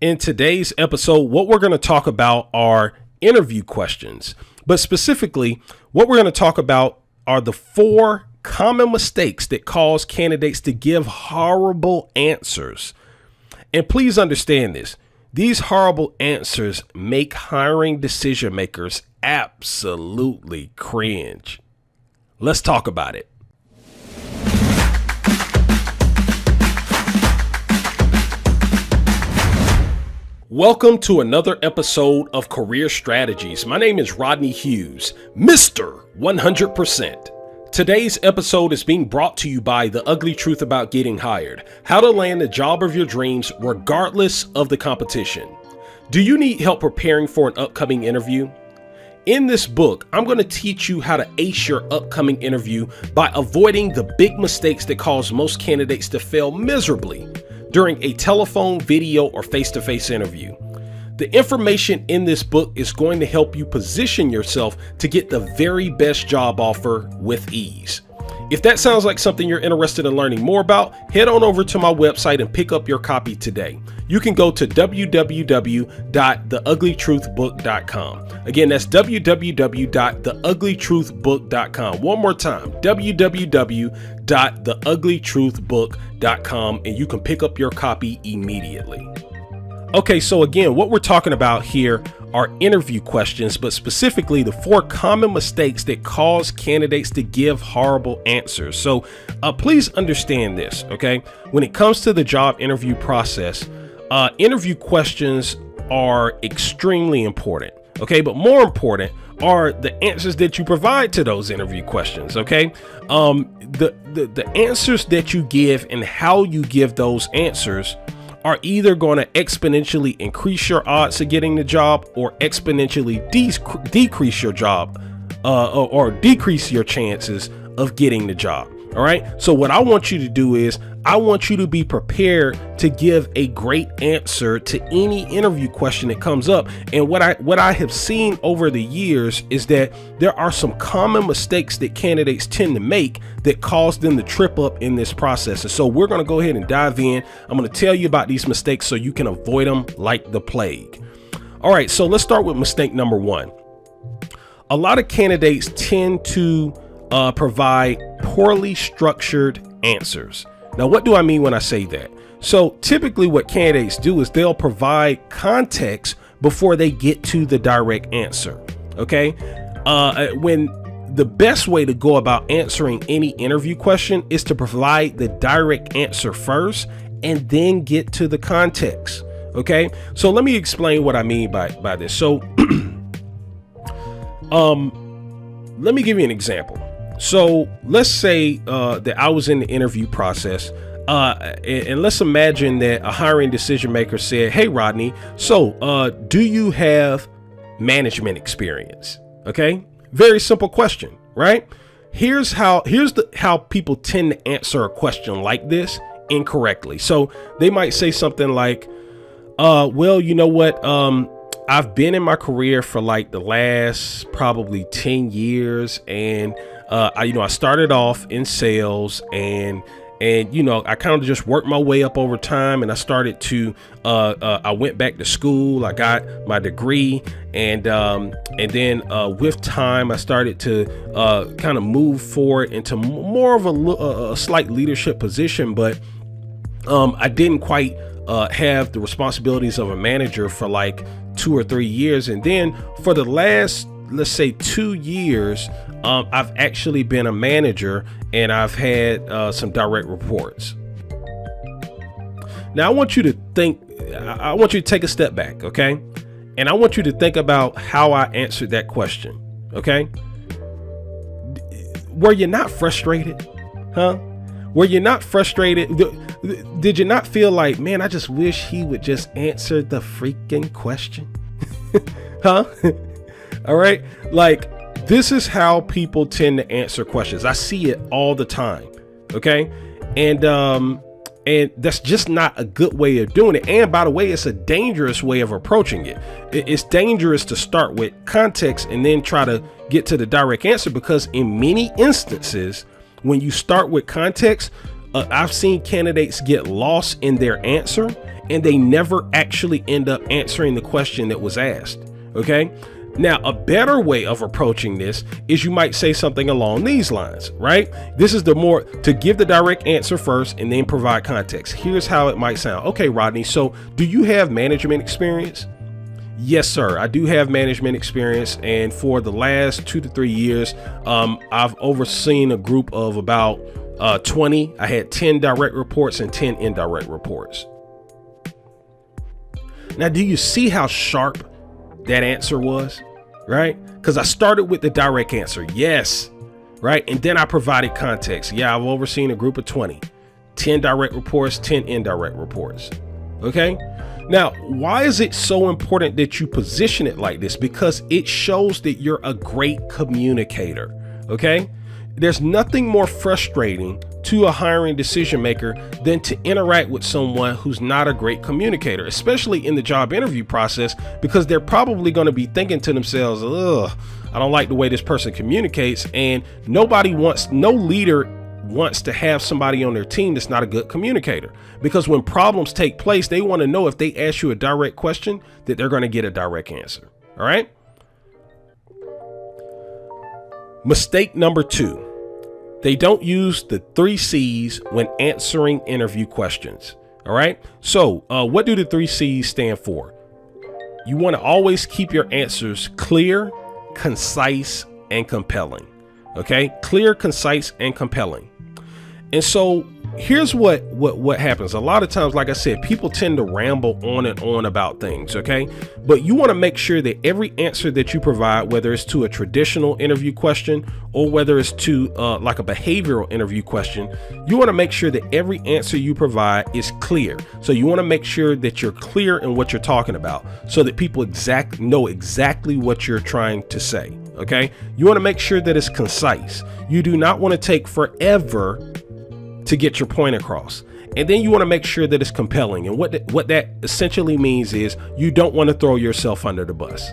In today's episode, what we're going to talk about are interview questions, but specifically what we're going to talk about are the 4 common mistakes that cause candidates to give horrible answers. And please understand this. These horrible answers make hiring decision makers absolutely cringe. Let's talk about it. Welcome to another episode of Career Strategies. My name is Rodney Hughes, Mr. 100%. Today's episode is being brought to you by The Ugly Truth About Getting Hired, how to land the job of your dreams regardless of the competition. Do you need help preparing for an upcoming interview? In this book, I'm going to teach you how to ace your upcoming interview by avoiding the big mistakes that cause most candidates to fail miserably during a telephone, video, or face-to-face interview. The information in this book is going to help you position yourself to get the very best job offer with ease. If that sounds like something you're interested in learning more about, head on over to my website and pick up your copy today. You can go to www.theuglytruthbook.com. Again, that's www.theuglytruthbook.com. One more time, www.theuglytruthbook.com, and you can pick up your copy immediately. Okay, so again, what we're talking about here are interview questions, but specifically the 4 common mistakes that cause candidates to give horrible answers. So please understand this, okay? When it comes to the job interview process, interview questions are extremely important, okay? But more important are the answers that you provide to those interview questions, okay? The answers that you give and how you give those answers are either going to exponentially increase your odds of getting the job or exponentially decrease your job or decrease your chances of getting the job. All right. So what I want you to do is I want you to be prepared to give a great answer to any interview question that comes up. And what I have seen over the years is that there are some common mistakes that candidates tend to make that cause them to trip up in this process. And so we're going to go ahead and dive in. I'm going to tell you about these mistakes so you can avoid them like the plague. All right. So let's start with mistake number 1. A lot of candidates tend to provide poorly structured answers. Now, what do I mean when I say that? So typically what candidates do is they'll provide context before they get to the direct answer. Okay. When the best way to go about answering any interview question is to provide the direct answer first and then get to the context. Okay. So let me explain what I mean by this. So let me give you an example. So let's say that I was in the interview process and let's imagine that a hiring decision maker said, "Hey, Rodney, so do you have management experience?" Okay, very simple question, right? Here's how people tend to answer a question like this incorrectly. So they might say something like, well, you know what? I've been in my career for like the last probably 10 years and I started off in sales and I kind of just worked my way up over time and I started to I went back to school. I got my degree and then with time I started to kind of move forward into more of a slight leadership position, but I didn't quite have the responsibilities of a manager for like 2 or 3 years. And then for the last, let's say 2 years, I've actually been a manager and I've had some direct reports. Now I want you to take a step back. Okay. And I want you to think about how I answered that question. Okay. Were you not frustrated? Huh? Were you not frustrated? Did you not feel like, man, I just wish he would just answer the freaking question? Huh? All right. Like, this is how people tend to answer questions. I see it all the time. Okay. And that's just not a good way of doing it. And by the way, it's a dangerous way of approaching it. It's dangerous to start with context and then try to get to the direct answer, because in many instances, when you start with context, I've seen candidates get lost in their answer and they never actually end up answering the question that was asked. Okay. Now, a better way of approaching this is you might say something along these lines, right? This is the more to give the direct answer first and then provide context. Here's how it might sound. Okay, Rodney, so do you have management experience? Yes, sir. I do have management experience. And for the last 2 to 3 years, I've overseen a group of about 20. I had 10 direct reports and 10 indirect reports. Now, do you see how sharp that answer was, right? Because I started with the direct answer. Yes. Right. And then I provided context. Yeah, I've overseen a group of 20, 10 direct reports, 10 indirect reports. Okay. Now, why is it so important that you position it like this? Because it shows that you're a great communicator. Okay. There's nothing more frustrating to a hiring decision maker than to interact with someone who's not a great communicator, especially in the job interview process, because they're probably going to be thinking to themselves, ugh, I don't like the way this person communicates. And no leader wants to have somebody on their team that's not a good communicator, because when problems take place, they want to know if they ask you a direct question that they're going to get a direct answer. All right. Mistake number 2. They don't use the 3 C's when answering interview questions. All right. So what do the 3 C's stand for? You want to always keep your answers clear, concise, and compelling. OK, clear, concise, and compelling. And so here's what happens. A lot of times, like I said, people tend to ramble on and on about things. OK, but you want to make sure that every answer that you provide, whether it's to a traditional interview question or whether it's to like a behavioral interview question, you want to make sure that every answer you provide is clear. So you want to make sure that you're clear in what you're talking about so that people know exactly what you're trying to say. OK, you want to make sure that it's concise. You do not want to take forever to get your point across. And then you want to make sure that it's compelling. And what that essentially means is you don't want to throw yourself under the bus.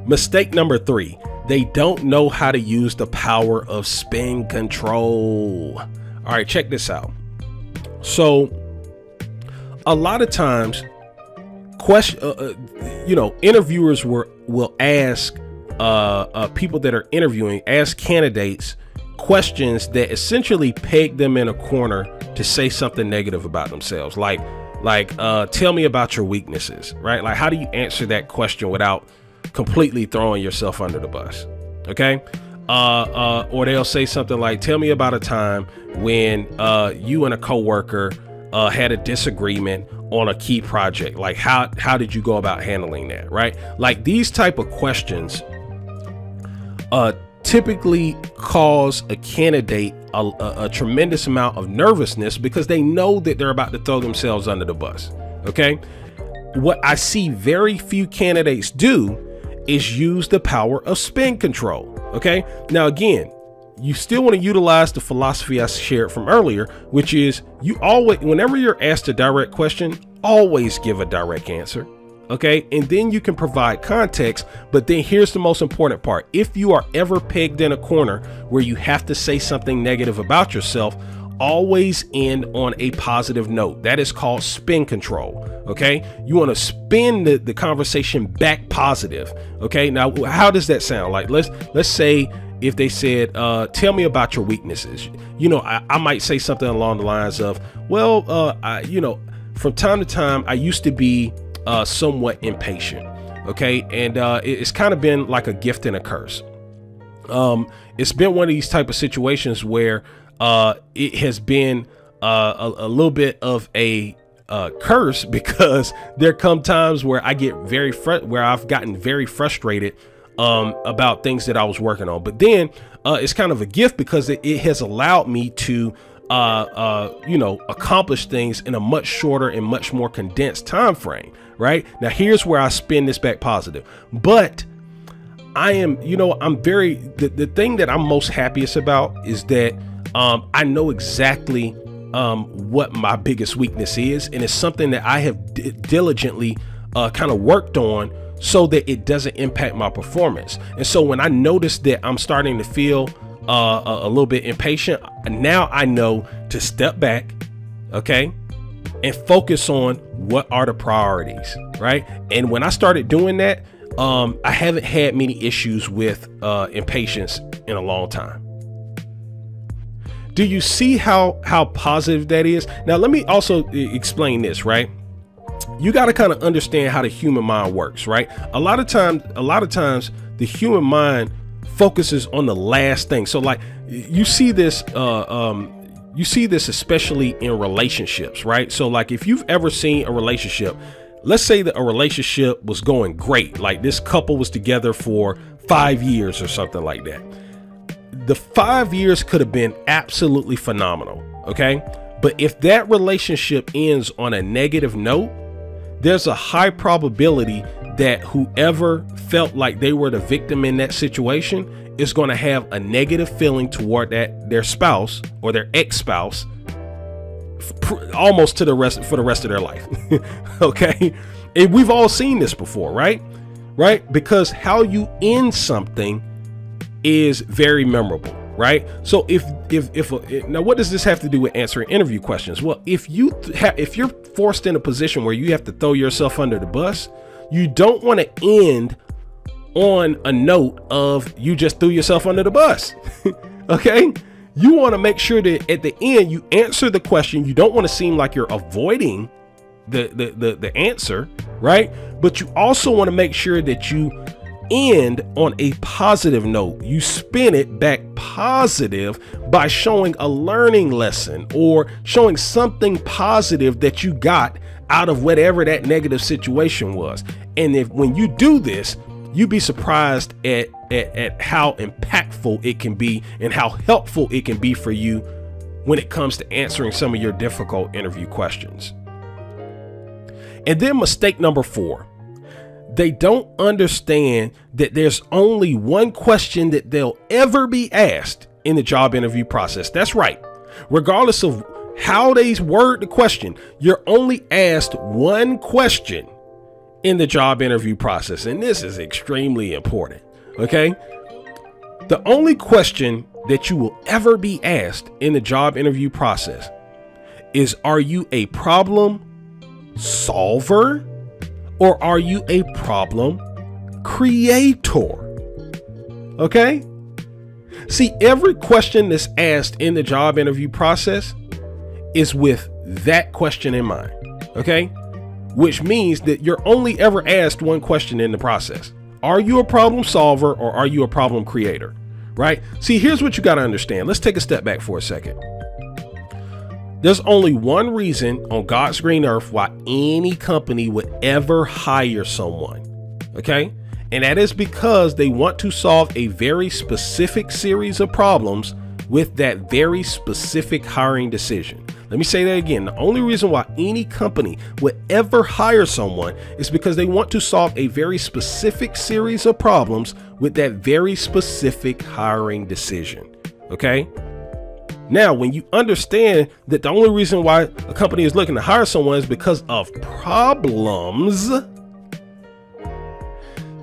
Mistake number 3, they don't know how to use the power of spin control. All right, check this out. So a lot of times interviewers will ask people that are interviewing, ask candidates questions that essentially peg them in a corner to say something negative about themselves. Like tell me about your weaknesses, right? Like, how do you answer that question without completely throwing yourself under the bus? Okay. Or they'll say something like, tell me about a time when you and a coworker had a disagreement on a key project. Like, how did you go about handling that? Right? Like, these type of questions typically cause a candidate a tremendous amount of nervousness because they know that they're about to throw themselves under the bus. Okay. What I see very few candidates do is use the power of spin control. Okay. Now, again, you still want to utilize the philosophy I shared from earlier, which is you always, whenever you're asked a direct question, always give a direct answer. Okay. And then you can provide context. But then here's the most important part. If you are ever pegged in a corner where you have to say something negative about yourself, always end on a positive note. That is called spin control. Okay. You want to spin the conversation back positive. Okay. Now, how does that sound? Like, let's say if they said, tell me about your weaknesses. I might say something along the lines of, well, from time to time, I used to be somewhat impatient. Okay. And it's kind of been like a gift and a curse. It's been one of these type of situations where it has been a little bit of a curse, because there come times where I get where I've gotten very frustrated about things that I was working on. But then it's kind of a gift because it has allowed me to accomplish things in a much shorter and much more condensed time frame. Right now, here's where I spin this back positive. But I am, the thing that I'm most happiest about is that I know exactly what my biggest weakness is. And it's something that I have diligently kind of worked on so that it doesn't impact my performance. And so when I notice that I'm starting to feel a little bit impatient, now I know to step back. Okay. and focus on what are the priorities, right? And when I started doing that, I haven't had many issues with impatience in a long time. Do you see how positive that is? Now, let me also explain this, right? You got to kind of understand how the human mind works, right? A lot of times the human mind focuses on the last thing. So like you see this especially in relationships, right? So like if you've ever seen a relationship, let's say that a relationship was going great, like this couple was together for 5 years or something like that. The 5 years could have been absolutely phenomenal, okay? But if that relationship ends on a negative note, there's a high probability that whoever felt like they were the victim in that situation is going to have a negative feeling toward their spouse or their ex-spouse almost for the rest of their life. Okay. And we've all seen this before, right? Because how you end something is very memorable, right? So now what does this have to do with answering interview questions? Well, if you're forced in a position where you have to throw yourself under the bus, you don't want to end on a note of you just threw yourself under the bus. Okay. You want to make sure that at the end you answer the question. You don't want to seem like you're avoiding the answer, right? But you also want to make sure that you end on a positive note. You spin it back positive by showing a learning lesson or showing something positive that you got out of whatever that negative situation was. And when you do this, you'd be surprised at how impactful it can be and how helpful it can be for you when it comes to answering some of your difficult interview questions. And then mistake number 4, they don't understand that there's only one question that they'll ever be asked in the job interview process. That's right. Regardless of how they word the question, you're only asked one question in the job interview process. And this is extremely important. Okay. The only question that you will ever be asked in the job interview process is, are you a problem solver or are you a problem creator? Okay. See, every question that's asked in the job interview process is with that question in mind. Okay. Which means that you're only ever asked one question in the process. Are you a problem solver or are you a problem creator? Right? See, here's what you got to understand. Let's take a step back for a second. There's only one reason on God's green earth why any company would ever hire someone. Okay? And that is because they want to solve a very specific series of problems with that very specific hiring decision. Let me say that again. The only reason why any company would ever hire someone is because they want to solve a very specific series of problems with that very specific hiring decision. Okay. Now, when you understand that the only reason why a company is looking to hire someone is because of problems,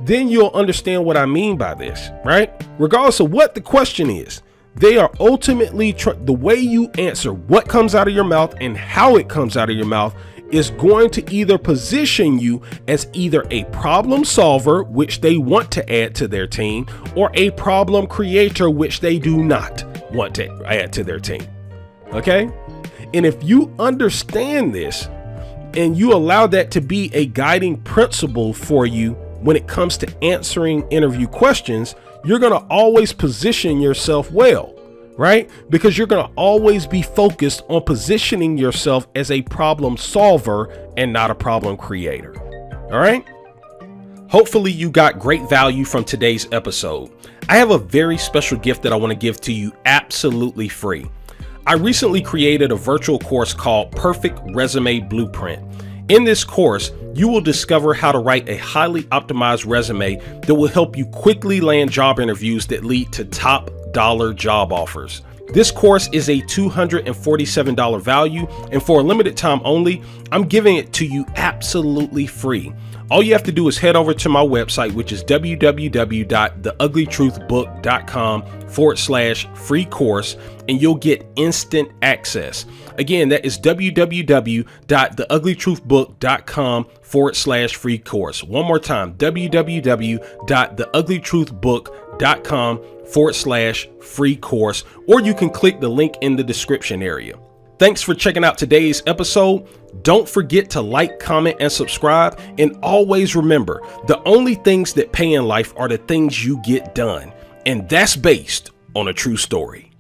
then you'll understand what I mean by this, right? Regardless of what the question is, they are ultimately the way you answer what comes out of your mouth and how it comes out of your mouth is going to either position you as either a problem solver, which they want to add to their team, or a problem creator, which they do not want to add to their team. Okay. And if you understand this and you allow that to be a guiding principle for you when it comes to answering interview questions, you're going to always position yourself well, right? Because you're going to always be focused on positioning yourself as a problem solver and not a problem creator. All right. Hopefully you got great value from today's episode. I have a very special gift that I want to give to you absolutely free. I recently created a virtual course called Perfect Resume Blueprint. In this course, you will discover how to write a highly optimized resume that will help you quickly land job interviews that lead to top dollar job offers. This course is a $247 value, and for a limited time only, I'm giving it to you absolutely free. All you have to do is head over to my website, which is www.theuglytruthbook.com/free course, and you'll get instant access. Again, that is www.theuglytruthbook.com/free course. One more time, www.theuglytruthbook.com/free course, or you can click the link in the description area. Thanks for checking out today's episode. Don't forget to like, comment, and subscribe. And always remember, the only things that pay in life are the things you get done. And that's based on a true story.